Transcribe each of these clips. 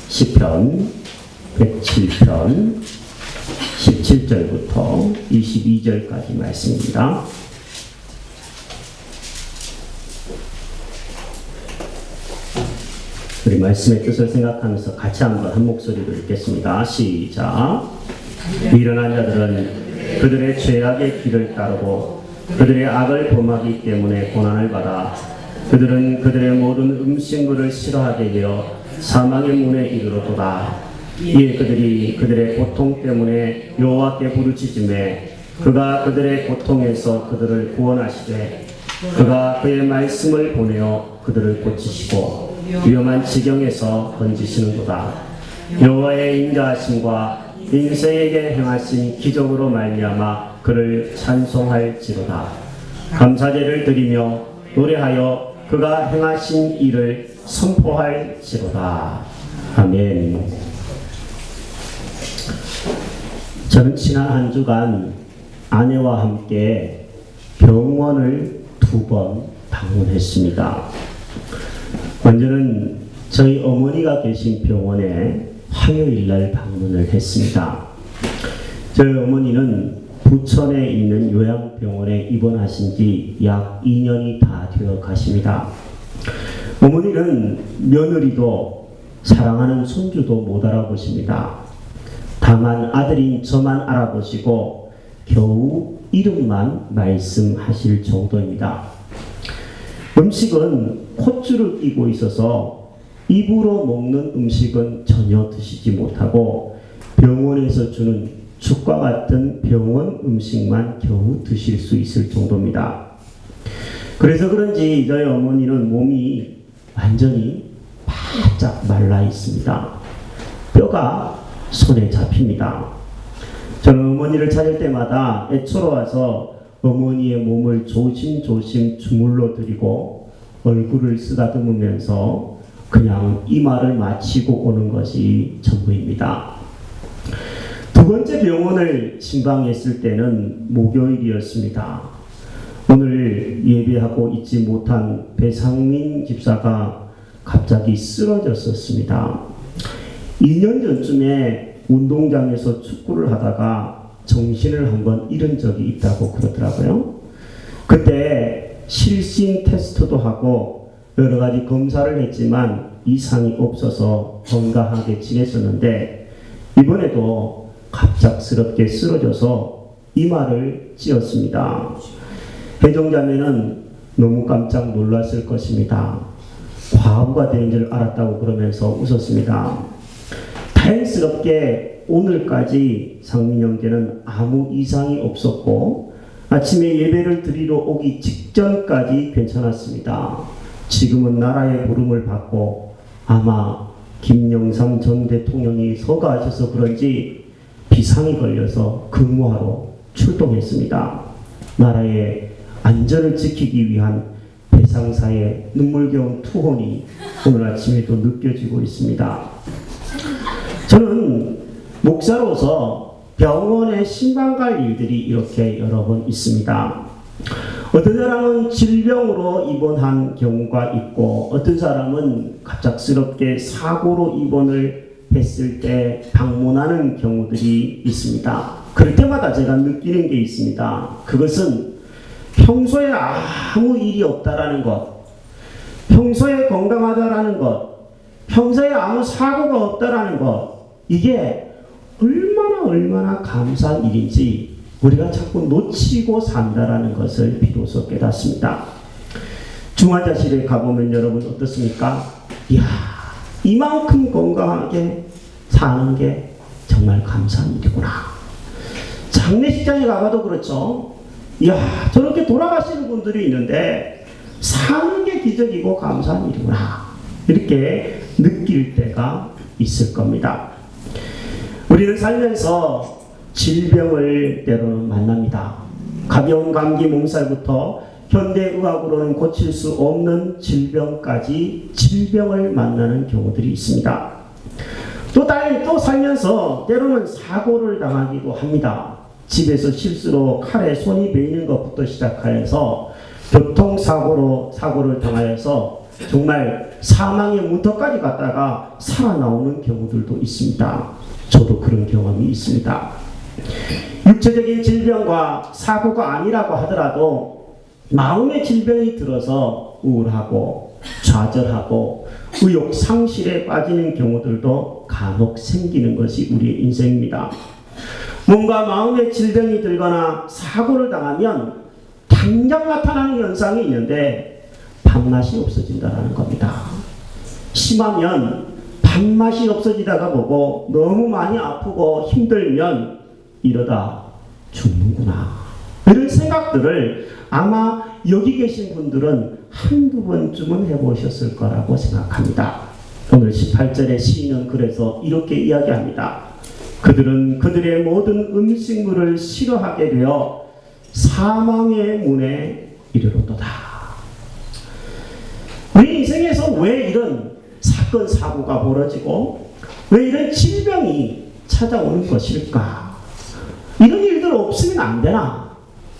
시편 107편 17절부터 22절까지 말씀입니다. 우리 말씀의 뜻을 생각하면서 같이 한번 한 목소리로 읽겠습니다. 시작. 미련한 자들은 그들의 죄악의 길을 따르고 그들의 악을 범하기 때문에 고난을 받아 그들은 그들의 모든 음식물을 싫어하게 되어 사망의 문에 이르렀도다. 이에 그들이 그들의 고통 때문에 여호와께 부르짖으매 그가 그들의 고통에서 그들을 구원하시되 그가 그의 말씀을 보내어 그들을 고치시고 위험한 지경에서 건지시는도다. 여호와의 인자하심과 인생에게 행하신 기적으로 말미암아 그를 찬송할지로다. 감사제를 드리며 노래하여 그가 행하신 일을 선포할지로다. 아멘. 저는 지난 한 주간 아내와 함께 병원을 2번 방문했습니다. 먼저는 저희 어머니가 계신 병원에 화요일날 방문을 했습니다. 저희 어머니는 부천에 있는 요양병원에 입원하신 지 약 2년이 다 되어 가십니다. 어머니는 며느리도 사랑하는 손주도 못 알아보십니다. 다만 아들인 저만 알아보시고 겨우 이름만 말씀하실 정도입니다. 음식은 콧줄을 끼고 있어서 입으로 먹는 음식은 전혀 드시지 못하고 병원에서 주는 죽과 같은 병원 음식만 겨우 드실 수 있을 정도입니다. 그래서 그런지 저희 어머니는 몸이 완전히 바짝 말라 있습니다. 뼈가 손에 잡힙니다. 저는 어머니를 찾을 때마다 애처로워서 어머니의 몸을 조심조심 주물러 드리고 얼굴을 쓰다듬으면서 그냥 이 말을 마치고 오는 것이 전부입니다. 2번째 병원을 신방했을 때는 목요일이었습니다. 오늘 예배하고 있지 못한 배상민 집사가 갑자기 쓰러졌었습니다. 2년 전쯤에 운동장에서 축구를 하다가 정신을 한번 잃은 적이 있다고 그러더라고요. 그때 실신 테스트도 하고 여러 가지 검사를 했지만 이상이 없어서 건강하게 지냈었는데 이번에도 갑작스럽게 쓰러져서 이마를 찧었습니다. 혜정자매는 너무 깜짝 놀랐을 것입니다. 과부가 된 줄 알았다고 그러면서 웃었습니다. 다행스럽게 오늘까지 상민 형제는 아무 이상이 없었고 아침에 예배를 드리러 오기 직전까지 괜찮았습니다. 지금은 나라의 부름을 받고 아마 김영삼 전 대통령이 서거하셔서 그런지 비상이 걸려서 근무하러 출동했습니다. 나라의 안전을 지키기 위한 배상사의 눈물겨운 투혼이 오늘 아침에도 느껴지고 있습니다. 저는 목사로서 병원에 신방 갈 일들이 이렇게 여러 번 있습니다. 어떤 사람은 질병으로 입원한 경우가 있고 어떤 사람은 갑작스럽게 사고로 입원을 했을 때 방문하는 경우들이 있습니다. 그럴 때마다 제가 느끼는 게 있습니다. 그것은 평소에 아무 일이 없다라는 것, 평소에 건강하다라는 것, 평소에 아무 사고가 없다라는 것, 이게 얼마나 감사한 일인지 우리가 자꾸 놓치고 산다라는 것을 비로소 깨닫습니다. 중환자실에 가보면 여러분 어떻습니까? 이야, 이만큼 건강하게 사는 게 정말 감사한 일이구나. 장례식장에 가봐도 그렇죠. 이야, 저렇게 돌아가시는 분들이 있는데 사는 게 기적이고 감사한 일이구나. 이렇게 느낄 때가 있을 겁니다. 우리는 살면서 질병을 때로는 만납니다. 가벼운 감기 몸살부터 현대의학으로는 고칠 수 없는 질병까지 질병을 만나는 경우들이 있습니다. 또 살면서 때로는 사고를 당하기도 합니다. 집에서 실수로 칼에 손이 베이는 것부터 시작하여서 교통사고를 당하여서 정말 사망의 문턱까지 갔다가 살아나오는 경우들도 있습니다. 저도 그런 경험이 있습니다. 육체적인 질병과 사고가 아니라고 하더라도 마음의 질병이 들어서 우울하고 좌절하고 의욕 상실에 빠지는 경우들도 간혹 생기는 것이 우리의 인생입니다. 뭔가 마음의 질병이 들거나 사고를 당하면 당장 나타나는 현상이 있는데 밥맛이 없어진다는 겁니다. 심하면 밥맛이 없어지다가 보고 너무 많이 아프고 힘들면 이러다 죽는구나. 이런 생각들을 아마 여기 계신 분들은 한두 번쯤은 해보셨을 거라고 생각합니다. 오늘 18절의 시인은 그래서 이렇게 이야기합니다. 그들은 그들의 모든 음식물을 싫어하게 되어 사망의 문에 이르렀도다. 우리 인생에서 왜 이런 사건 사고가 벌어지고 왜 이런 질병이 찾아오는 것일까? 이런 일들 없으면 안 되나?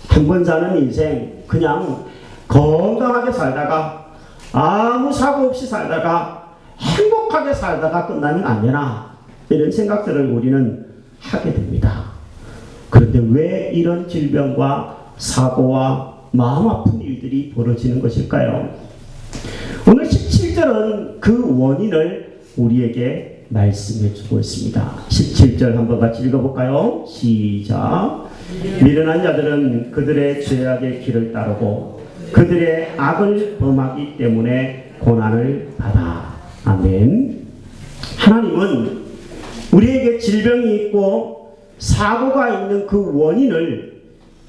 한 번 사는 인생 그냥 건강하게 살다가 아무 사고 없이 살다가 행복하게 살다가 끝나면 안 되나? 이런 생각들을 우리는 하게 됩니다. 그런데 왜 이런 질병과 사고와 마음 아픈 일들이 벌어지는 것일까요? 오늘 17절은 그 원인을 우리에게 말씀해 주고 있습니다. 17절 한번 같이 읽어볼까요? 시작. 미련한 자들은 그들의 죄악의 길을 따르고 그들의 악을 범하기 때문에 고난을 받아. 아멘. 하나님은 우리에게 질병이 있고 사고가 있는 그 원인을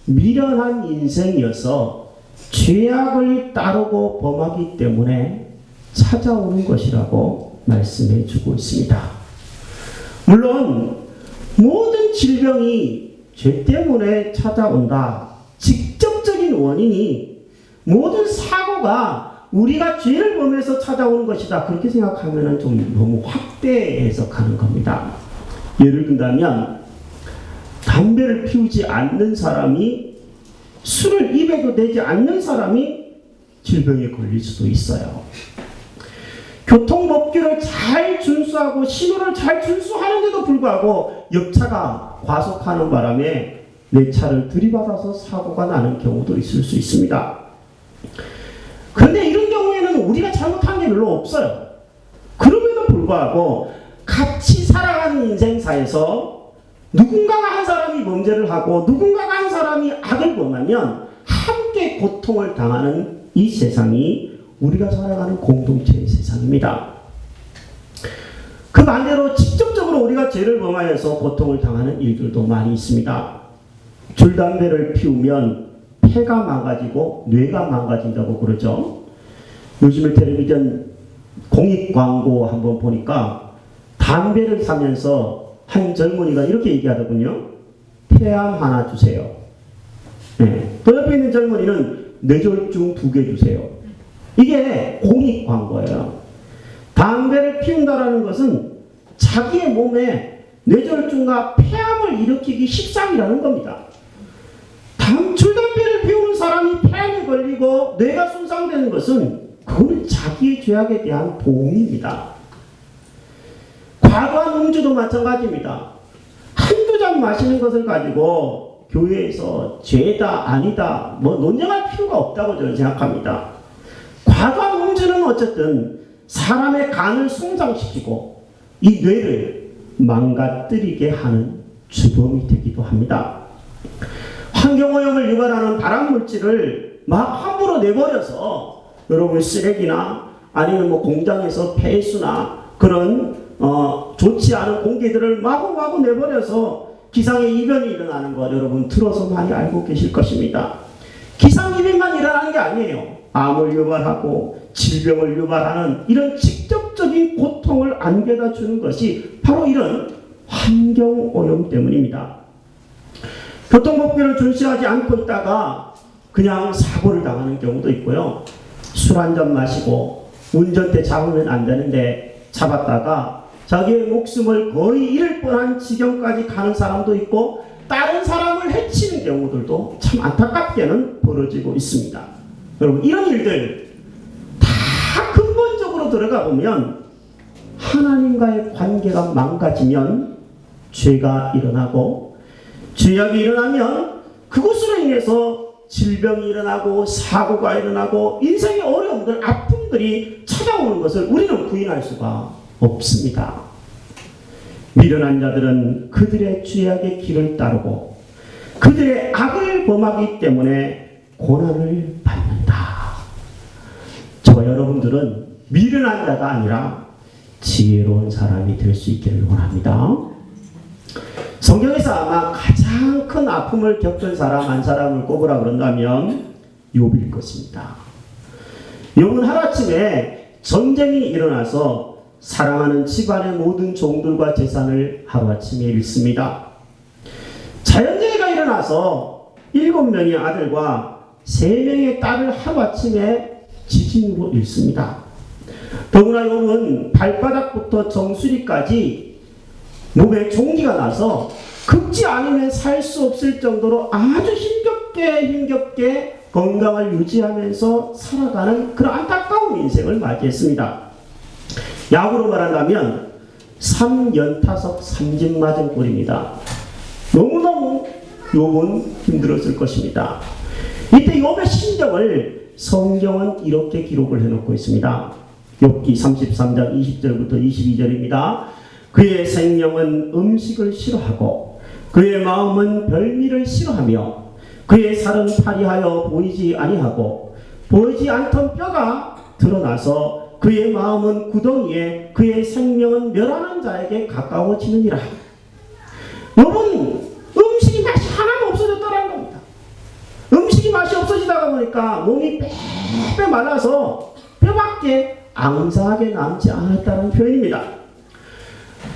미련한 인생이어서 죄악을 따르고 범하기 때문에 찾아오는 것이라고 말씀해 주고 있습니다. 물론 모든 질병이 죄 때문에 찾아온다. 직접적인 원인이 모든 사고가 우리가 죄를 범해서 찾아오는 것이다. 그렇게 생각하면 좀 너무 확대 해석하는 겁니다. 예를 든다면 담배를 피우지 않는 사람이 술을 입에도 대지 않는 사람이 질병에 걸릴 수도 있어요. 교통법규를 잘 준수하고 신호를 잘 준수하는데도 불구하고 옆차가 과속하는 바람에 내 차를 들이받아서 사고가 나는 경우도 있을 수 있습니다. 그런데 이런 경우에는 우리가 잘못한 게 별로 없어요. 그럼에도 불구하고 같이 살아가는 인생사에서 누군가가 한 사람이 범죄를 하고 누군가가 한 사람이 악을 범하면 함께 고통을 당하는 이 세상이 우리가 살아가는 공동체의 세상입니다. 그 반대로 직접적으로 우리가 죄를 범하여서 고통을 당하는 일들도 많이 있습니다. 줄담배를 피우면 폐가 망가지고 뇌가 망가진다고 그러죠. 요즘에 텔레비전 공익 광고 한번 보니까 담배를 사면서 한 젊은이가 이렇게 얘기하더군요. 폐암 하나 주세요. 네. 또 옆에 있는 젊은이는 뇌졸중 2개 주세요. 이게 공익 광고예요. 담배를 피운다라는 것은 자기의 몸에 뇌졸중과 폐암을 일으키기 십상이라는 겁니다. 줄담배를 피우는 사람이 폐암에 걸리고 뇌가 손상되는 것은 그건 자기의 죄악에 대한 보험입니다. 과도한 음주도 마찬가지입니다. 한두 잔 마시는 것을 가지고 교회에서 죄다 아니다 뭐 논쟁할 필요가 없다고 저는 생각합니다. 과도한 음주는 어쨌든 사람의 간을 손상시키고 이 뇌를 망가뜨리게 하는 주범이 되기도 합니다. 환경오염을 유발하는 발암물질을 막 함부로 내버려서 여러분 쓰레기나 아니면 뭐 공장에서 폐수나 그런 좋지 않은 공기들을 마구마구 내버려서 기상의 이변이 일어나는 것 여러분 들어서 많이 알고 계실 것입니다. 기상이변만 일어나는 게 아니에요. 암을 유발하고 질병을 유발하는 이런 직접적인 고통을 안겨다 주는 것이 바로 이런 환경오염 때문입니다. 교통법규를 준수하지 않고 있다가 그냥 사고를 당하는 경우도 있고요. 술 한 잔 마시고 운전대 잡으면 안 되는데 잡았다가 자기의 목숨을 거의 잃을 뻔한 지경까지 가는 사람도 있고 다른 사람을 해치는 경우들도 참 안타깝게는 벌어지고 있습니다. 여러분 이런 일들 다 그 들어가 보면 하나님과의 관계가 망가지면 죄가 일어나고, 죄악이 일어나면 그것으로 인해서 질병이 일어나고 사고가 일어나고 인생의 어려움들, 아픔들이 찾아오는 것을 우리는 부인할 수가 없습니다. 미련한 자들은 그들의 죄악의 길을 따르고 그들의 악을 범하기 때문에 고난을 받는다. 저와 여러분들은 미련한 자가 아니라 지혜로운 사람이 될 수 있기를 원합니다. 성경에서 아마 가장 큰 아픔을 겪은 사람 한 사람을 꼽으라 그런다면 욥일 것입니다. 욥은 하루아침에 전쟁이 일어나서 사랑하는 집안의 모든 종들과 재산을 하루아침에 잃습니다. 자연재해가 일어나서 7명의 아들과 3명의 딸을 하루아침에 지진으로 잃습니다. 더구나 욥은 발바닥부터 정수리까지 몸에 종기가 나서 긁지 않으면 살 수 없을 정도로 아주 힘겹게 건강을 유지하면서 살아가는 그런 안타까운 인생을 맞이했습니다. 야구로 말한다면 3연타석 3진 맞은 꼴입니다. 너무너무 욥은 힘들었을 것입니다. 이때 욥의 심정을 성경은 이렇게 기록을 해놓고 있습니다. 욥기 33장 20절부터 22절입니다. 그의 생명은 음식을 싫어하고 그의 마음은 별미를 싫어하며 그의 살은 파리하여 보이지 아니하고 보이지 않던 뼈가 드러나서 그의 마음은 구덩이에 그의 생명은 멸하는 자에게 가까워지느니라. 욥은 음식이 맛이 하나도 없어졌다는 겁니다. 음식이 맛이 없어지다가 보니까 몸이 빼빼 말라서 뼈밖에 앙상하게 남지 않았다는 표현입니다.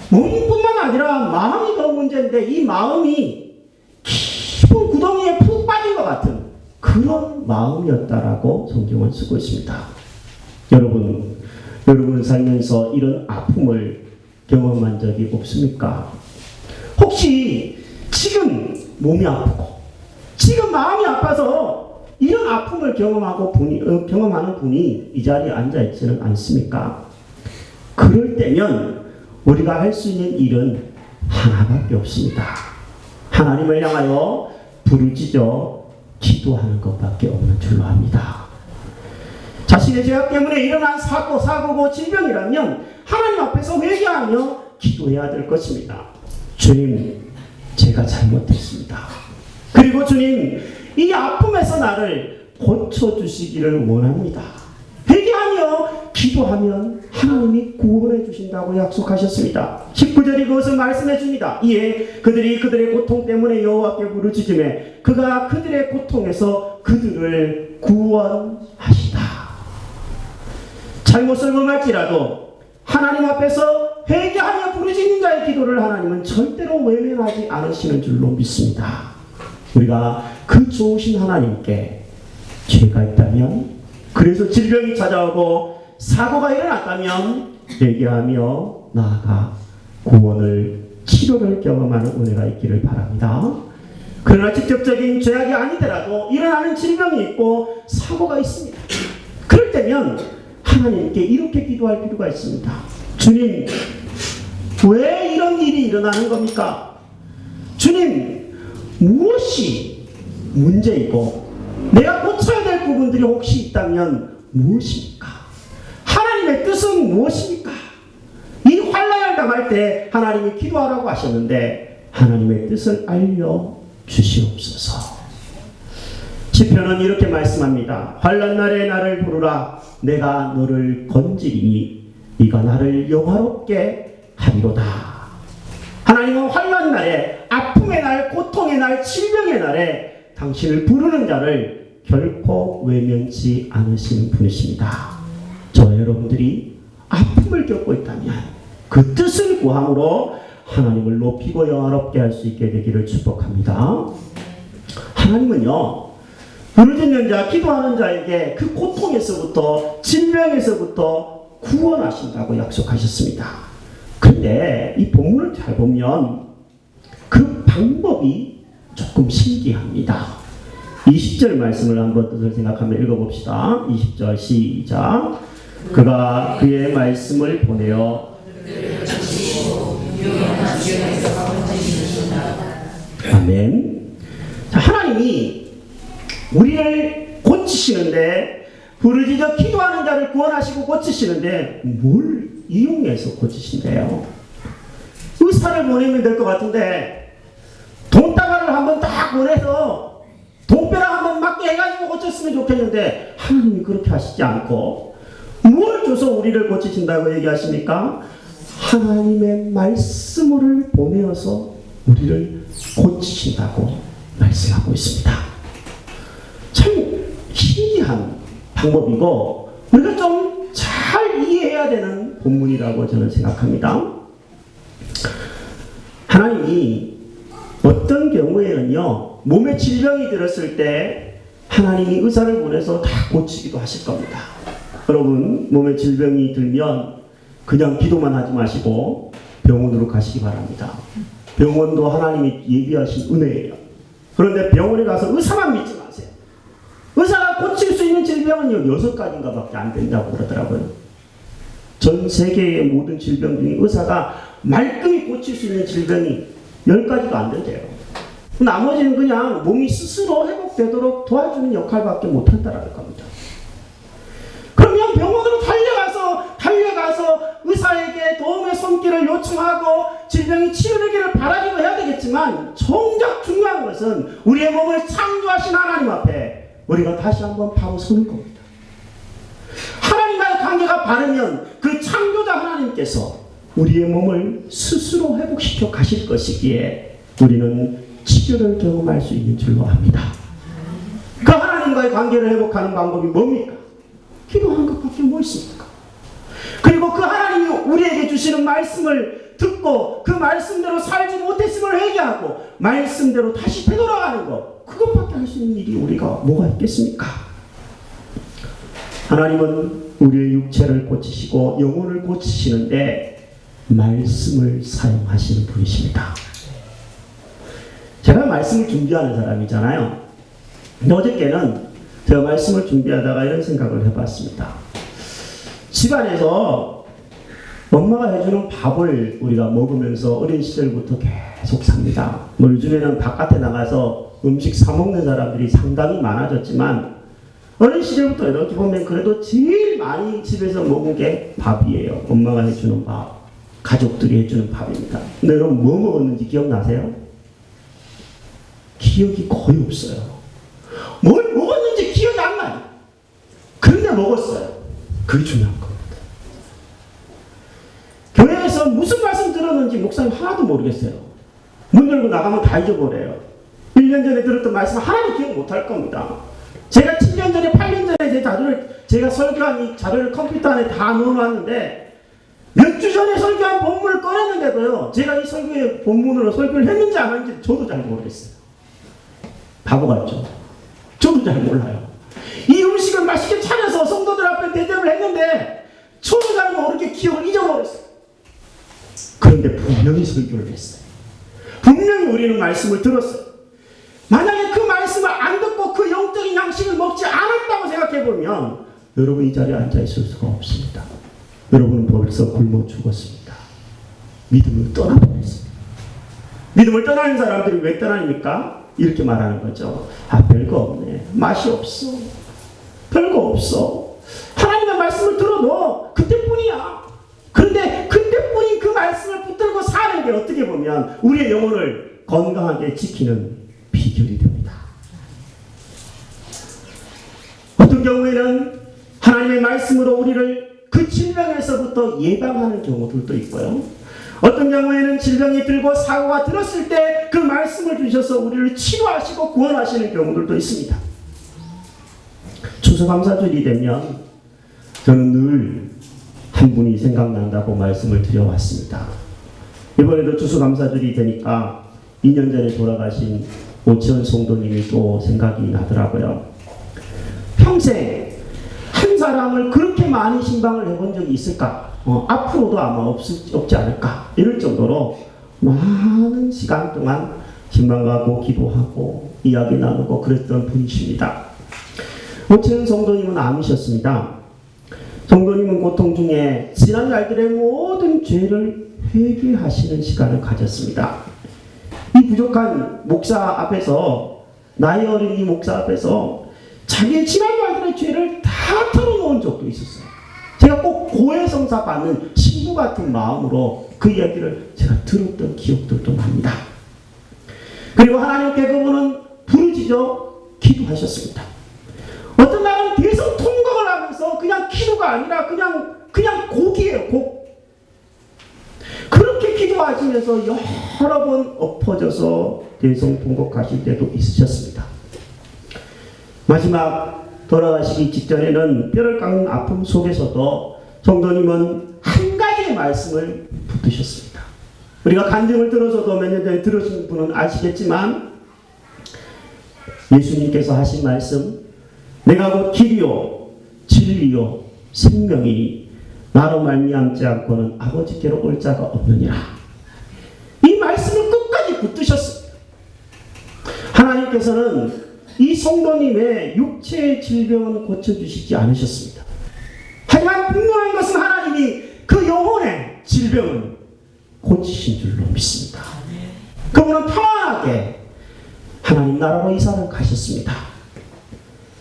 몸뿐만 아니라 마음이 더 문제인데 이 마음이 깊은 구덩이에 푹 빠진 것 같은 그런 마음이었다라고 성경은 쓰고 있습니다. 여러분은 살면서 이런 아픔을 경험한 적이 없습니까? 혹시 지금 몸이 아프고 지금 마음이 아파서 이런 아픔을 경험하는 분이 이 자리에 앉아있지는 않습니까? 그럴 때면 우리가 할 수 있는 일은 하나밖에 없습니다. 하나님을 향하여 부르짖어 기도하는 것밖에 없는 줄로 압니다. 자신의 죄악 때문에 일어난 사고고 질병이라면 하나님 앞에서 회개하며 기도해야 될 것입니다. 주님, 제가 잘못했습니다. 그리고 주님, 이 아픔에서 나를 고쳐주시기를 원합니다. 회개하며 기도하면 하나님이 구원해 주신다고 약속하셨습니다. 19절이 그것을 말씀해 줍니다. 이에 그들이 그들의 고통 때문에 여호와께 부르짖으매 그가 그들의 고통에서 그들을 구원하시다. 잘못을 범할지라도 하나님 앞에서 회개하며 부르짖는 자의 기도를 하나님은 절대로 외면하지 않으시는 줄로 믿습니다. 우리가 그 좋으신 하나님께 죄가 있다면, 그래서 질병이 찾아오고 사고가 일어났다면 회개하며 나아가 구원을, 치료를 경험하는 은혜가 있기를 바랍니다. 그러나 직접적인 죄악이 아니더라도 일어나는 질병이 있고 사고가 있습니다. 그럴 때면 하나님께 이렇게 기도할 필요가 있습니다. 주님, 왜 이런 일이 일어나는 겁니까? 주님, 무엇이 문제이고 내가 고쳐야 될 부분들이 혹시 있다면 무엇입니까? 하나님의 뜻은 무엇입니까? 이 환난을 당할 때 하나님이 기도하라고 하셨는데 하나님의 뜻을 알려주시옵소서. 시편은 이렇게 말씀합니다. 환난 날에 나를 부르라. 내가 너를 건지리니 네가 나를 영화롭게 하리로다. 하나님은 환난 날에, 아픔의 날, 고통의 날, 질병의 날에 당신을 부르는 자를 결코 외면치 않으시는 분이십니다. 저와 여러분들이 아픔을 겪고 있다면 그 뜻을 구함으로 하나님을 높이고 영화롭게 할 수 있게 되기를 축복합니다. 하나님은요, 부르짖는 자, 기도하는 자에게 그 고통에서부터, 질병에서부터 구원하신다고 약속하셨습니다. 그런데 이 본문을 잘 보면 그 방법이 조금 신기합니다. 20절 말씀을 한번 뜻을 생각하며 읽어봅시다. 20절 시작. 그가 그의 말씀을 보내어 아멘. 자, 하나님이 우리를 고치시는데, 부르짖어 기도하는 자를 구원하시고 고치시는데 뭘 이용해서 고치신대요? 의사를 보내면 될 것 같은데 돈다발을 한번 딱 보내서 돈벼락 한번 맞게 해가지고 고쳤으면 좋겠는데, 하나님이 그렇게 하시지 않고 뭘 줘서 우리를 고치신다고 얘기하십니까? 하나님의 말씀을 보내어서 우리를 고치신다고 말씀하고 있습니다. 참 신기한 방법이고 우리가 좀 잘 이해해야 되는 본문이라고 저는 생각합니다. 하나님이 어떤 경우에는요, 몸에 질병이 들었을 때 하나님이 의사를 보내서 다 고치기도 하실 겁니다. 여러분, 몸에 질병이 들면 그냥 기도만 하지 마시고 병원으로 가시기 바랍니다. 병원도 하나님이 예비하신 은혜예요. 그런데 병원에 가서 의사만 믿지 마세요. 의사가 고칠 수 있는 질병은요 6가지인가 밖에 안 된다고 그러더라고요. 전 세계의 모든 질병 중에 의사가 말끔히 고칠 수 있는 질병이 10가지도 안 된대요. 나머지는 그냥 몸이 스스로 회복되도록 도와주는 역할밖에 못한다는 겁니다. 그러면 병원으로 달려가서 의사에게 도움의 손길을 요청하고 질병이 치유되기를 바라기도 해야 되겠지만, 정작 중요한 것은 우리의 몸을 창조하신 하나님 앞에 우리가 다시 한번 바로 서는 겁니다. 하나님과의 관계가 바르면 그 창조자 하나님께서 우리의 몸을 스스로 회복시켜 가실 것이기에 우리는 치료를 경험할 수 있는 줄로 압니다. 그 하나님과의 관계를 회복하는 방법이 뭡니까? 기도하는 것밖에 뭐 있습니까? 그리고 그 하나님이 우리에게 주시는 말씀을 듣고 그 말씀대로 살지 못했음을 회개하고 말씀대로 다시 되돌아가는 것, 그것밖에 할 수 있는 일이 우리가 뭐가 있겠습니까? 하나님은 우리의 육체를 고치시고 영혼을 고치시는데 말씀을 사용하시는 분이십니다. 제가 말씀을 준비하는 사람이잖아요. 근데 어저께는 제가 말씀을 준비하다가 이런 생각을 해봤습니다. 집안에서 엄마가 해주는 밥을 우리가 먹으면서 어린 시절부터 계속 삽니다. 뭐 요즘에는 바깥에 나가서 음식 사 먹는 사람들이 상당히 많아졌지만 어린 시절부터 이렇게 보면 그래도 제일 많이 집에서 먹은 게 밥이에요. 엄마가 해주는 밥, 가족들이 해주는 밥입니다. 근데 여러분 뭐 먹었는지 기억나세요? 기억이 거의 없어요. 뭘 먹었는지 기억이 안 나요. 그런데 먹었어요. 그게 중요한 겁니다. 교회에서 무슨 말씀 들었는지 목사님 하나도 모르겠어요. 문 열고 나가면 다 잊어버려요. 1년 전에 들었던 말씀 하나도 기억 못할 겁니다. 제가 7년 전에 8년 전에 제 자료를, 제가 설교한 이 자료를 컴퓨터 안에 다 넣어놨는데 몇 주 전에 설교한 본문을 꺼냈는데도요, 제가 이 설교의 본문으로 설교를 했는지 안 했는지 저도 잘 모르겠어요. 바보 같죠? 저도 잘 몰라요. 이 음식을 맛있게 차려서 성도들 앞에 대접을 했는데 저도 잘 모르게 기억을 잊어버렸어요. 그런데 분명히 설교를 했어요. 분명히 우리는 말씀을 들었어요. 만약에 그 말씀을 안 듣고 그 영적인 양식을 먹지 않았다고 생각해보면 여러분 이 자리에 앉아있을 수가 없습니다. 여러분은 벌써 굶어 죽었습니다. 믿음을 떠나버렸습니다. 믿음을 떠나는 사람들이 왜 떠나니까? 이렇게 말하는 거죠. 아, 별거 없네. 맛이 없어. 별거 없어. 하나님의 말씀을 들어도 그때뿐이야. 그런데 그때뿐인 그 말씀을 붙들고 사는 게 어떻게 보면 우리의 영혼을 건강하게 지키는 비결이 됩니다. 어떤 경우에는 하나님의 말씀으로 우리를 그 질병에서부터 예방하는 경우들도 있고요. 어떤 경우에는 질병이 들고 사고가 들었을 때 그 말씀을 주셔서 우리를 치료하시고 구원하시는 경우들도 있습니다. 추수감사절이 되면 저는 늘 한 분이 생각난다고 말씀을 드려왔습니다. 이번에도 추수감사절이 되니까 2년 전에 돌아가신 오치원 성도님이 또 생각이 나더라고요. 평생 한 사람을 그렇게 많이 신방을 해본 적이 있을까? 앞으로도 아마 없지 않을까? 이럴 정도로 많은 시간 동안 신방 가고 기도하고 이야기 나누고 그랬던 분이십니다. 오치원 성도님은 암이셨습니다. 성도님은 고통 중에 지난 날들의 모든 죄를 회개하시는 시간을 가졌습니다. 이 부족한 목사 앞에서, 나이 어린 이 목사 앞에서 자기의 지난 날들의 죄를 다 털어놓은 적도 있었어요. 제가 꼭 고해성사 받는 신부 같은 마음으로 그 이야기를 제가 들었던 기억들도 납니다. 그리고 하나님께 그분은 부르짖어 기도하셨습니다. 어떤 날은 대성통곡을 하면서 그냥 기도가 아니라 그냥 곡이에요, 곡. 그렇게 기도하시면서 여러 번 엎어져서 대성통곡하실 때도 있으셨습니다. 마지막 돌아가시기 직전에는 뼈를 깎는 아픔 속에서도 성도님은 한 가지의 말씀을 붙드셨습니다. 우리가 간증을 들어서도 몇 년 전에 들으신 분은 아시겠지만 예수님께서 하신 말씀, 내가 곧 길이요 진리요 생명이니 나로 말미암지 않고는 아버지께로 올 자가 없느니라. 이 말씀을 끝까지 붙드셨습니다. 하나님께서는 이 성도님의 육체의 질병은 고쳐주시지 않으셨습니다. 하지만 분명한 것은 하나님이 그 영혼의 질병은 고치신 줄로 믿습니다. 그분은 평안하게 하나님 나라로 이사를 가셨습니다.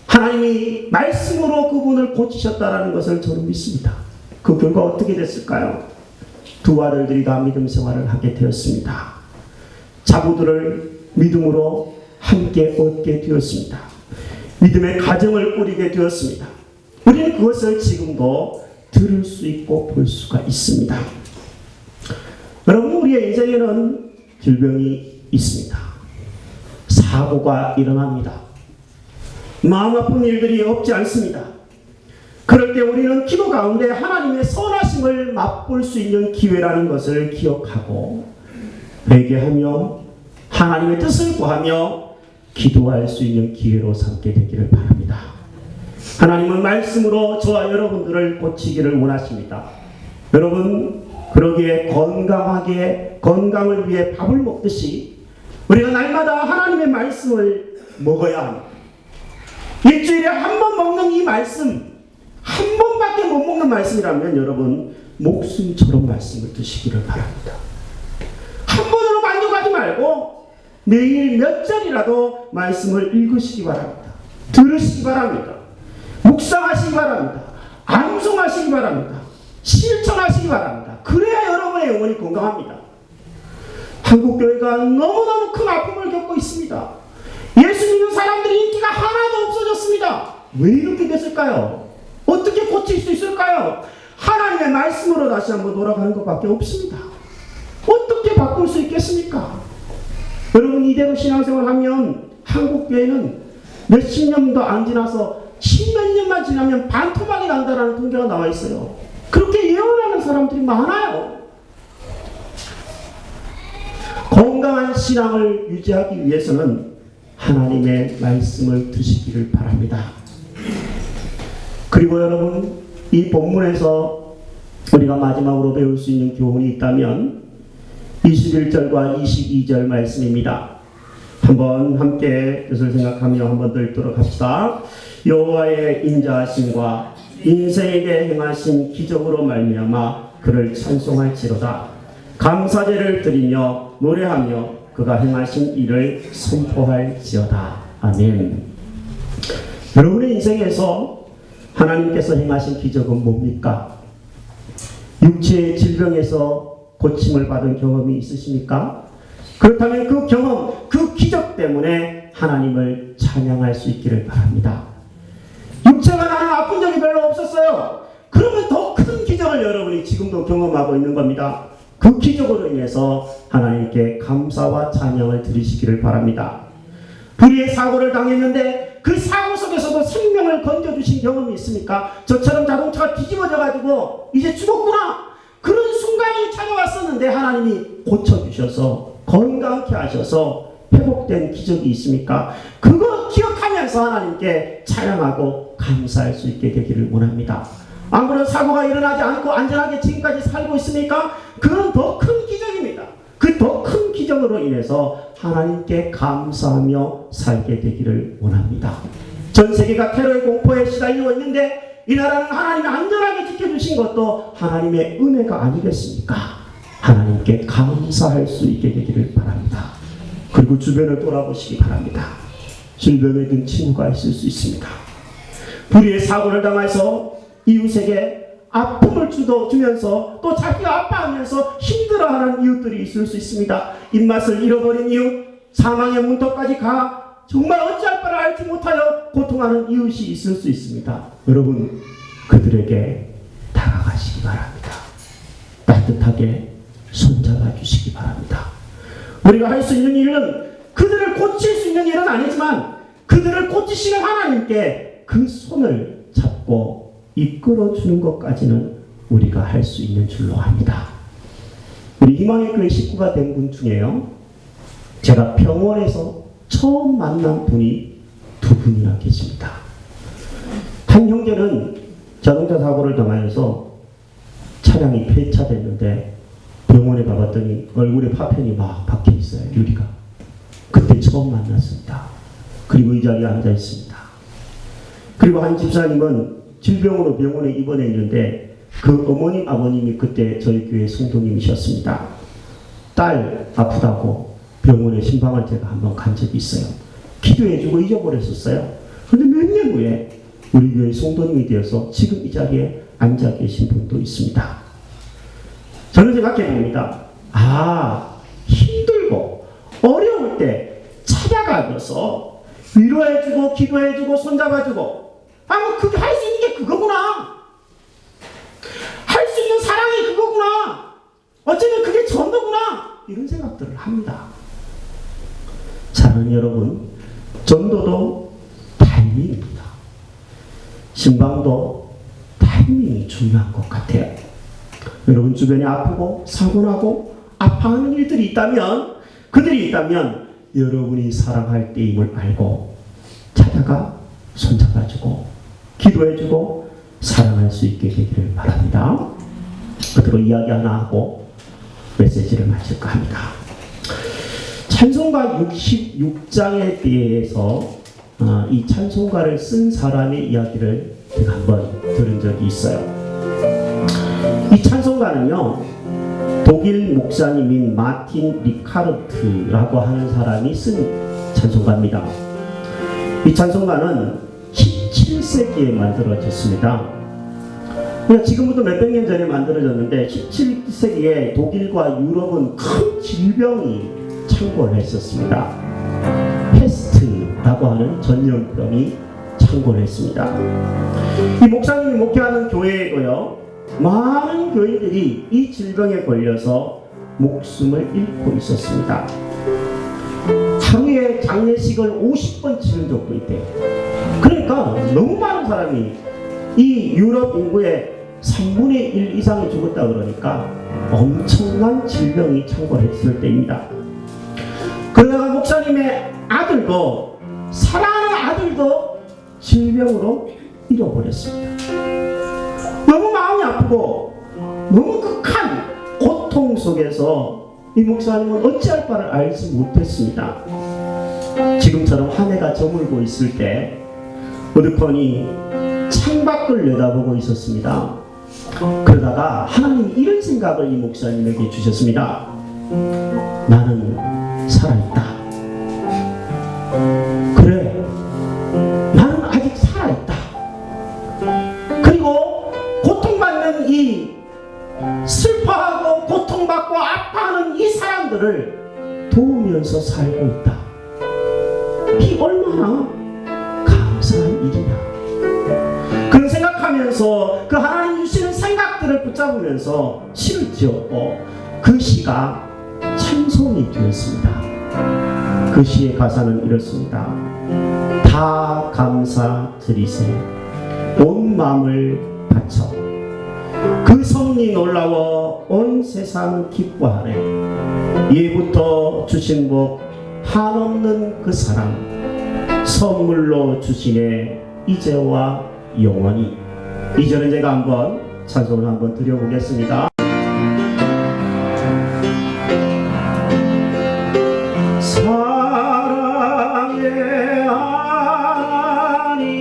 하나님이 말씀으로 그분을 고치셨다는 것을 저는 믿습니다. 그 결과 어떻게 됐을까요? 두 아들들이 다 믿음 생활을 하게 되었습니다. 자부들을 믿음으로 함께 얻게 되었습니다. 믿음의 가정을 꾸리게 되었습니다. 우리는 그것을 지금도 들을 수 있고 볼 수가 있습니다. 여러분, 우리의 인생에는 질병이 있습니다. 사고가 일어납니다. 마음 아픈 일들이 없지 않습니다. 그럴 때 우리는 기도 가운데 하나님의 선하심을 맛볼 수 있는 기회라는 것을 기억하고 회개하며 하나님의 뜻을 구하며 기도할 수 있는 기회로 삼게 되기를 바랍니다. 하나님은 말씀으로 저와 여러분들을 고치기를 원하십니다. 여러분, 그러기에 건강을 위해 밥을 먹듯이 우리가 날마다 하나님의 말씀을 먹어야 합니다. 일주일에 한 번 먹는 이 말씀, 한 번밖에 못 먹는 말씀이라면 여러분 목숨처럼 말씀을 드시기를 바랍니다. 한 번으로 만족하지 말고 매일 몇 절이라도 말씀을 읽으시기 바랍니다. 들으시기 바랍니다. 묵상하시기 바랍니다. 암송하시기 바랍니다. 실천하시기 바랍니다. 그래야 여러분의 영혼이 건강합니다. 한국교회가 너무너무 큰 아픔을 겪고 있습니다. 예수 믿는 사람들이 인기가 하나도 없어졌습니다. 왜 이렇게 됐을까요? 어떻게 고칠 수 있을까요? 하나님의 말씀으로 다시 한번 돌아가는 것밖에 없습니다. 어떻게 바꿀 수 있겠습니까? 여러분, 이대로 신앙생활하면 한국교회는 몇십 년도 안 지나서 십몇 년만 지나면 반토막이 난다라는 통계가 나와 있어요. 그렇게 예언하는 사람들이 많아요. 건강한 신앙을 유지하기 위해서는 하나님의 말씀을 드시기를 바랍니다. 그리고 여러분, 이 본문에서 우리가 마지막으로 배울 수 있는 교훈이 있다면 21절과 22절 말씀입니다. 한번 함께 뜻을 생각하며 한번 더 읽도록 합시다. 여호와의 인자하심과 인생에게 행하신 기적으로 말미암아 그를 찬송할지로다. 감사제를 드리며 노래하며 그가 행하신 일을 선포할지어다. 아멘. 여러분의 인생에서 하나님께서 행하신 기적은 뭡니까? 육체의 질병에서 고침을 받은 경험이 있으십니까? 그렇다면 그 경험, 그 기적 때문에 하나님을 찬양할 수 있기를 바랍니다. 육체가 나는 아픈 적이 별로 없었어요. 그러면 더 큰 기적을 여러분이 지금도 경험하고 있는 겁니다. 그 기적으로 인해서 하나님께 감사와 찬양을 드리시기를 바랍니다. 불의의 사고를 당했는데 그 사고 속에서도 생명을 건져주신 경험이 있습니까? 저처럼 자동차가 뒤집어져가지고 이제 죽었구나, 그런 순간이 찾아왔었는데 하나님이 고쳐주셔서 건강케 하셔서 회복된 기적이 있습니까? 그거 기억하면서 하나님께 찬양하고 감사할 수 있게 되기를 원합니다. 안 그런 사고가 일어나지 않고 안전하게 지금까지 살고 있습니까? 그건 더 큰 기적입니다. 그 더 큰 기적으로 인해서 하나님께 감사하며 살게 되기를 원합니다. 전 세계가 테러의 공포에 시달리고 있는데 이 나라는 하나님이 안전하게 지켜주신 것도 하나님의 은혜가 아니겠습니까? 하나님께 감사할 수 있게 되기를 바랍니다. 그리고 주변을 돌아보시기 바랍니다. 질병에 든 친구가 있을 수 있습니다. 불의의 사고를 당해서 이웃에게 아픔을 주면서 또 자기가 아파하면서 힘들어하는 이웃들이 있을 수 있습니다. 입맛을 잃어버린 이웃, 사망의 문턱까지 가 정말 어찌할 바를 알지 못하여 고통하는 이웃이 있을 수 있습니다. 여러분, 그들에게 다가가시기 바랍니다. 따뜻하게 손잡아 주시기 바랍니다. 우리가 할 수 있는 일은 그들을 고칠 수 있는 일은 아니지만 그들을 고치시는 하나님께 그 손을 잡고 이끌어 주는 것까지는 우리가 할 수 있는 줄로 압니다. 우리 희망의 교회 식구가 된 분 중에요, 제가 병원에서 처음 만난 분이 두 분이나 계십니다. 한 형제는 자동차 사고를 당하여서 차량이 폐차됐는데 병원에 가봤더니 얼굴에 파편이 막 박혀 있어요. 유리가. 그때 처음 만났습니다. 그리고 이 자리에 앉아 있습니다. 그리고 한 집사님은 질병으로 병원에 입원해 있는데 그 어머님 아버님이 그때 저희 교회 성도님이셨습니다. 딸 아프다고 병원에 신방을 제가 한번 간 적이 있어요. 기도해주고 잊어버렸었어요. 그런데 몇 년 후에 우리 교회 성도님이 되어서 지금 이 자리에 앉아 계신 분도 있습니다. 저는 생각해 봅니다. 힘들고 어려울 때 찾아가면서 위로해주고 기도해주고 손잡아주고 그게 할 수 있는 게 그거구나. 할 수 있는 사랑이 그거구나. 어쩌면 그게 전도구나. 이런 생각들을 합니다. 사랑하는 여러분, 전도도 타이밍입니다. 신방도 타이밍이 중요한 것 같아요. 여러분 주변에 아프고 사고나고 아파하는 일들이 있다면, 그들이 있다면 여러분이 사랑할 때임을 알고 찾아가 손잡아주고 기도해주고 사랑할 수 있게 되기를 바랍니다. 끝으로 이야기 하나 하고 메시지를 마칠까 합니다. 찬송가 66장에 대해서 이 찬송가를 쓴 사람의 이야기를 제가 한번 들은 적이 있어요. 이 찬송가는요, 독일 목사님인 마틴 리카르트라고 하는 사람이 쓴 찬송가입니다. 이 찬송가는 17세기에 만들어졌습니다. 지금부터 몇백 년 전에 만들어졌는데 17세기에 독일과 유럽은 큰 질병이 창궐을 했었습니다. 페스트라고 하는 전염병이 창궐을 했습니다. 이 목사님이 목회하는 교회에도요, 많은 교인들이 이 질병에 걸려서 목숨을 잃고 있었습니다. 하루에 장례식을 50번 치른 적도 있대요. 그러니까 너무 많은 사람이, 이 유럽 인구의 3분의 1 이상이 죽었다 그러니까 엄청난 질병이 창궐했을 때입니다. 그러다가 목사님의 아들도, 사랑하는 아들도 질병으로 잃어버렸습니다. 너무 마음이 아프고 너무 극한 고통 속에서 이 목사님은 어찌할 바를 알지 못했습니다. 지금처럼 한 해가 저물고 있을 때 어드컨이 창밖을 내다보고 있었습니다. 그러다가 하나님이 이런 생각을 이 목사님에게 주셨습니다. 나는 살아있다. 그래, 나는 아직 살아있다. 그리고 고통받는 이 슬퍼하고 고통받고 아파하는 이 사람들을 도우면서 살고 있다. 이 얼마나 감사한 일이냐. 그런 생각하면서 그 하나님 주시는 생각들을 붙잡으면서 시를 지었고, 그 시가 찬송이 되었습니다. 그 시의 가사는 이렇습니다. 다 감사드리세 온 마음을 바쳐 그 섭리 놀라워 온 세상은 기뻐하네. 예부터 주신 복 한없는 그 사랑 선물로 주시네 이제와 영원히. 이전에 제가 한번 찬송을 한번 드려보겠습니다. 사랑의 하나님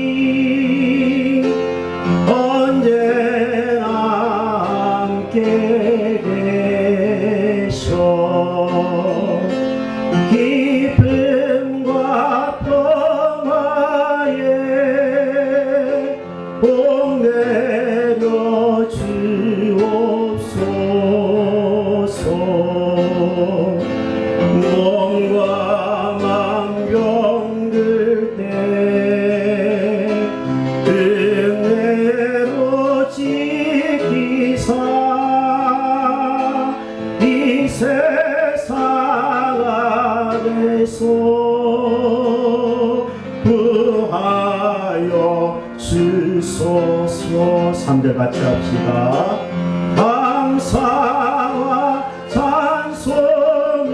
몸과 맘 병들 때 은혜로 지키사 이 세상 안에서 구하여 주소서. 3절 같이 합시다. 감사와 찬송을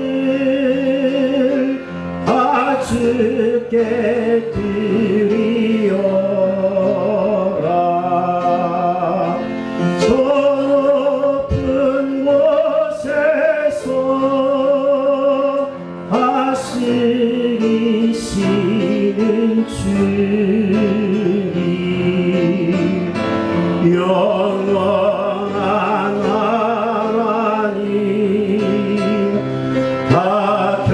다 주께 드리어라. 저 높은 곳에서 다스리시는 주님, 영원한 하나님, 다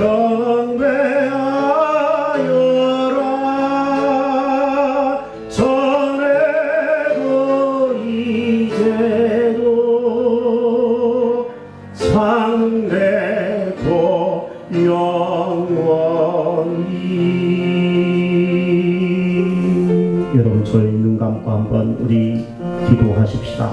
경배하여라. 전에도 이제도 장래도 영원히. 여러분, 저희 눈 감고 한번 우리 기도하십시다.